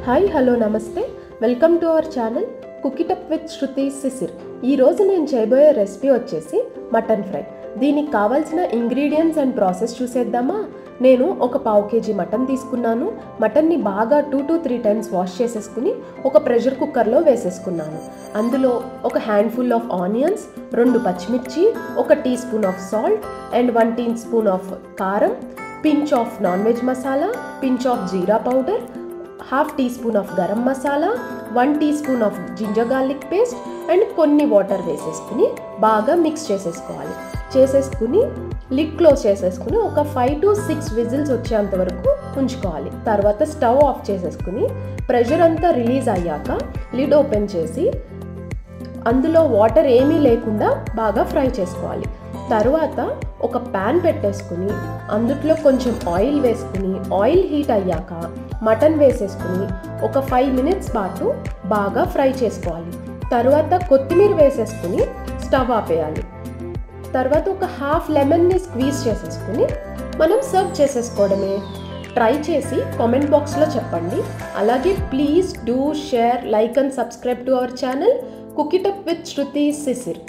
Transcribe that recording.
Hi hello నమస్తే welcome to our channel cook it up with Shruti Sisir. ఈరోజు నేను చేయబోయే రెసిపీ వచ్చేసి మటన్ ఫ్రై. దీనికి కావాల్సిన ఇంగ్రీడియంట్స్ అండ్ ప్రాసెస్ చూసేద్దామా. నేను ఒక పావు కేజీ మటన్ తీసుకున్నాను. మటన్ని బాగా 2 to 3 టైమ్స్ వాష్ చేసేసుకుని ఒక ప్రెషర్ కుక్కర్లో వేసేసుకున్నాను. అందులో ఒక హ్యాండ్ఫుల్ ఆఫ్ ఆనియన్స్, 2 పచ్చిమిర్చి, 1 teaspoon of salt and 1 teaspoon of కారం, pinch of non veg masala, pinch of jeera powder, half teaspoon of garam masala, 1 teaspoon of ginger garlic paste and కొన్ని water వేసేసుకుని బాగా mix చేసేసుకుని lid close చేసేసుకుని ఒక 5 to 6 whistles వచ్చేంత వరకు ఉంచుకోవాలి. తర్వాత స్టవ్ ఆఫ్ చేసేసుకుని ప్రెషర్ అంతా రిలీజ్ అయ్యాక లిడ్ ఓపెన్ చేసి అందులో వాటర్ ఏమీ లేకుండా బాగా ఫ్రై చేసుకోవాలి. తర్వాత ఒక ప్యాన్ పెట్టేసుకుని అందులో కొంచెం ఆయిల్ వేసుకుని ఆయిల్ హీట్ అయ్యాక మటన్ వేసేసుకుని ఒక 5 minutes పాటు బాగా ఫ్రై చేసుకోవాలి. తర్వాత కొత్తిమీర వేసేసుకుని స్టవ్ ఆపేయాలి. తర్వాత ఒక హాఫ్ లెమన్ని స్క్వీజ్ చేసేసుకుని మనం సర్వ్ చేసేసుకోవడమే. ట్రై చేసి కామెంట్ బాక్స్లో చెప్పండి. అలాగే please do share, like and subscribe to our channel cook it up with Shruti Sisir.